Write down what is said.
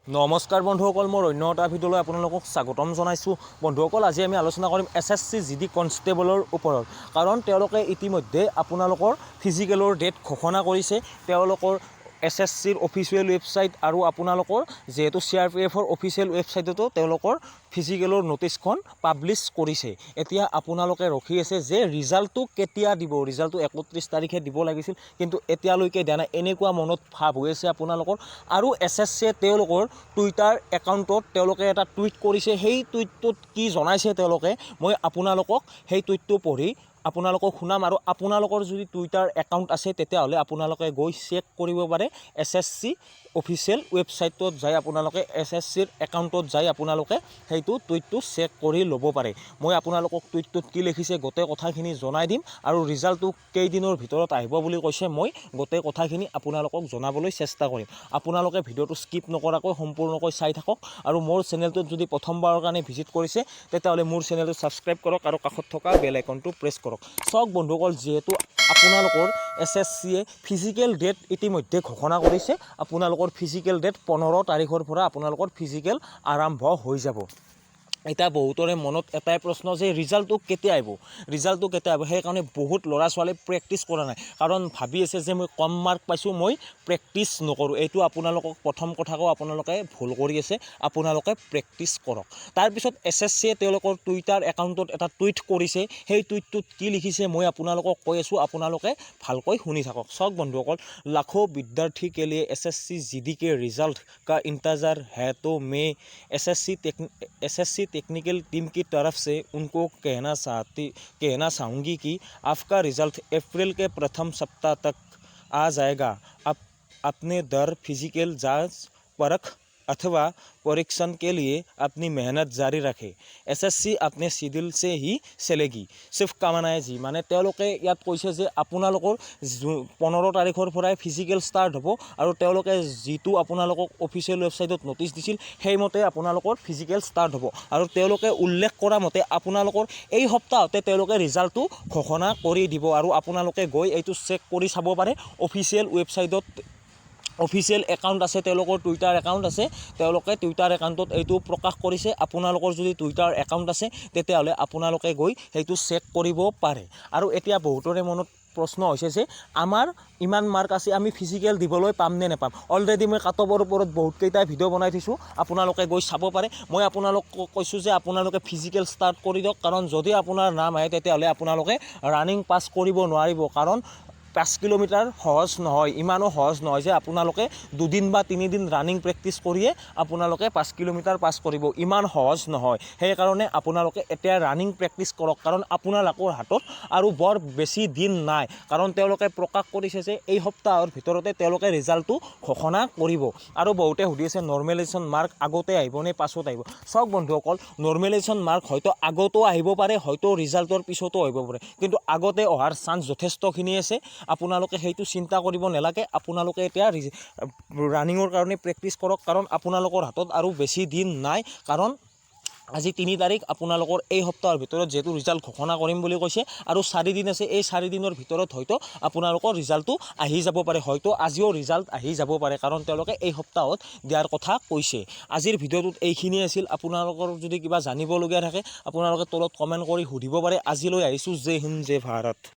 নমস্কাৰ বন্ধুসকল, মোৰ অন্য এটা ভিডিঅ'লৈ আপোনালোকক স্বাগতম জনাইছোঁ। বন্ধুসকল, আজি আমি আলোচনা কৰিম SSC GD কনষ্টেবলৰ ওপৰত। কাৰণ তেওঁলোকে ইতিমধ্যে আপোনালোকৰ ফিজিকেলৰ ডেট ঘোষণা কৰিছে। তেওঁলোকৰ SSCৰ অফিচিয়েল ৱেবছাইট আৰু আপোনালোকৰ যিহেতু CRPFৰ অফিচিয়েল ৱেবছাইটতো তেওঁলোকৰ ফিজিকেলৰ নটিছখন পাব্লিছ কৰিছে। এতিয়া আপোনালোকে ৰখি আছে যে ৰিজাল্টটো কেতিয়া দিব। ৰিজাল্টটো 31 তাৰিখে দিব লাগিছিল, কিন্তু এতিয়ালৈকে দিয়া নাই। এনেকুৱা মনত ভাৱ হৈ আছে আপোনালোকৰ। আৰু SSCয়ে তেওঁলোকৰ টুইটাৰ একাউণ্টত তেওঁলোকে এটা টুইট কৰিছে। সেই টুইটটোত কি জনাইছে তেওঁলোকে, মই আপোনালোকক সেই টুইটটো পঢ়ি আপোনালোকক শুনাম। আৰু আপোনালোকৰ যদি টুইটাৰ একাউণ্ট আছে তেতিয়াহ'লে আপোনালোকে গৈ চেক কৰিব পাৰে। SSC অফিচিয়েল ৱেবছাইটত যাই আপোনালোকে SSCৰ একাউণ্টত যাই আপোনালোকে সেইটো টুইটটো চেক কৰি ল'ব পাৰে। মই আপোনালোকক টুইটটোত কি লিখিছে গোটেই কথাখিনি জনাই দিম। আৰু ৰিজাল্টটো কেইদিনৰ ভিতৰত আহিব বুলি কৈছে, মই গোটেই কথাখিনি আপোনালোকক জনাবলৈ চেষ্টা কৰিম। আপোনালোকে ভিডিঅ'টো স্কিপ নকৰাকৈ সম্পূৰ্ণকৈ চাই থাকক। আৰু মোৰ চেনেলটোত যদি প্ৰথমবাৰৰ কাৰণে ভিজিট কৰিছে তেতিয়াহ'লে মোৰ চেনেলটো ছাবস্ক্ৰাইব কৰক আৰু কাষত থকা বেল আইকনটো প্ৰেছ কৰক। চাওক বন্ধুসকল, যিহেতু আপোনালোকৰ SSCয়ে ফিজিকেল ডেট ইতিমধ্যে ঘোষণা কৰিছে। আপোনালোকৰ ফিজিকেল ডেট 15 তাৰিখৰ পৰা আপোনালোকৰ ফিজিকেল আৰম্ভ হৈ যাব। এতিয়া বহুতৰে মনত এটাই প্ৰশ্ন যে ৰিজাল্টটো কেতিয়া আহিব, ৰিজাল্টটো কেতিয়া আহিব। সেইকাৰণে বহুত ল'ৰা ছোৱালীয়ে প্ৰেক্টিছ কৰা নাই, কাৰণ ভাবি আছে যে মই কম মাৰ্ক পাইছোঁ, মই প্ৰেক্টিছ নকৰোঁ। এইটো আপোনালোকক প্ৰথম কথাকো আপোনালোকে ভুল কৰি আছে। আপোনালোকে প্ৰেক্টিছ কৰক। তাৰপিছত SSCয়ে তেওঁলোকৰ টুইটাৰ একাউণ্টত এটা টুইট কৰিছে। সেই টুইটটোত কি লিখিছে মই আপোনালোকক কৈ আছোঁ, আপোনালোকে ভালকৈ শুনি থাকক। চাওক বন্ধুসকল, লাখো विद्यार्थी के लिए SSC GD के रिजल्ट का इंतज़ार है, तो मैं SSC टेक्निकल टीम की तरफ से उनको कहना चाहूँगी कि आपका रिजल्ट अप्रैल के प्रथम सप्ताह तक आ जाएगा। अपने दर फिजिकल जांच परख अथवा परीक्षण के लिए अपनी मेहनत जारी रखे। SSC अपने शिड्यूल से ही चलेगी। सिर्फ कामनाएं जी। মানে তেওঁলোকে ইয়াত কৈছে যে আপোনালোকৰ 15 তাৰিখৰ পৰাই ফিজিকেল ষ্টাৰ্ট হ'ব। আৰু তেওঁলোকে যিটো আপোনালোকক অফিচিয়েল ৱেবছাইটত নটিছ দিছিল সেইমতে আপোনালোকৰ ফিজিকেল ষ্টাৰ্ট হ'ব। আৰু তেওঁলোকে উল্লেখ কৰা মতে আপোনালোকৰ এই সপ্তাহতে তেওঁলোকে ৰিজাল্টটো ঘোষণা কৰি দিব। আৰু আপোনালোকে গৈ এইটো চেক কৰি চাব পাৰে। অফিচিয়েল ৱেবছাইটত অফিচিয়েল একাউণ্ট আছে, তেওঁলোকৰ টুইটাৰ একাউণ্ট আছে। তেওঁলোকে টুইটাৰ একাউণ্টত এইটো প্ৰকাশ কৰিছে। আপোনালোকৰ যদি টুইটাৰ একাউণ্ট আছে তেতিয়াহ'লে আপোনালোকে গৈ সেইটো চেক কৰিব পাৰে। আৰু এতিয়া বহুতৰে মনত প্ৰশ্ন হৈছে যে আমাৰ ইমান মাৰ্ক আছে, আমি ফিজিকেল দিবলৈ পাম নে নাপাম। অলৰেডি মই কাটঅফৰ ওপৰত বহুতকেইটা ভিডিঅ' বনাই থৈছোঁ, আপোনালোকে গৈ চাব পাৰে। মই আপোনালোকক কৈছোঁ যে আপোনালোকে ফিজিকেল ষ্টাৰ্ট কৰি দিয়ক, কাৰণ যদি আপোনাৰ নাম আহে তেতিয়াহ'লে আপোনালোকে ৰানিং পাছ কৰিব নোৱাৰিব। কাৰণ 5 কিলোমিটাৰ সহজ নহয়, ইমানো সহজ নহয় যে আপোনালোকে 2 দিন বা 3 দিন ৰানিং প্ৰেক্টিছ কৰিয়ে আপোনালোকে 5 কিলোমিটাৰ পাছ কৰিব, ইমান সহজ নহয়। সেইকাৰণে আপোনালোকে এতিয়া ৰানিং প্ৰেক্টিছ কৰক, কাৰণ আপোনালোকৰ হাতত আৰু বৰ বেছি দিন নাই। কাৰণ তেওঁলোকে প্ৰকাশ কৰিছে যে এই সপ্তাহৰ ভিতৰতে তেওঁলোকে ৰিজাল্টটো ঘোষণা কৰিব। আৰু বহুতে সুধি আছে নৰ্মেলাইজেশ্যন মাৰ্ক আগতে আহিব নে পাছত আহিব। চাওক বন্ধুসকল, নৰ্মেলাইজেশ্যন মাৰ্ক হয়তো আগতো আহিব পাৰে, হয়তো ৰিজাল্টৰ পিছতো আহিব পাৰে, কিন্তু আগতে অহাৰ চান্স যথেষ্টখিনি আছে। আপোনালোকে সেইটো চিন্তা কৰিব নালাগে। আপোনালোকে এতিয়া ৰানিঙৰ কাৰণে প্ৰেক্টিছ কৰক, কাৰণ আপোনালোকৰ হাতত আৰু বেছি দিন নাই। কাৰণ আজি 3 তাৰিখ, আপোনালোকৰ এই সপ্তাহৰ ভিতৰত যিহেতু ৰিজাল্ট ঘোষণা কৰিম বুলি কৈছে আৰু 4 দিন আছে, এই 4 দিনৰ ভিতৰত হয়তো আপোনালোকৰ ৰিজাল্টটো আহি যাব পাৰে। হয়তো আজিও ৰিজাল্ট আহি যাব পাৰে, কাৰণ তেওঁলোকে এই সপ্তাহত দিয়াৰ কথা কৈছে। আজিৰ ভিডিঅ'টোত এইখিনিয়ে আছিল। আপোনালোকৰ যদি কিবা জানিবলগীয়া থাকে আপোনালোকে তলত কমেণ্ট কৰি সুধিব পাৰে। আজিলৈ আহিছোঁ। জয় হিন্দ, জয় ভাৰত।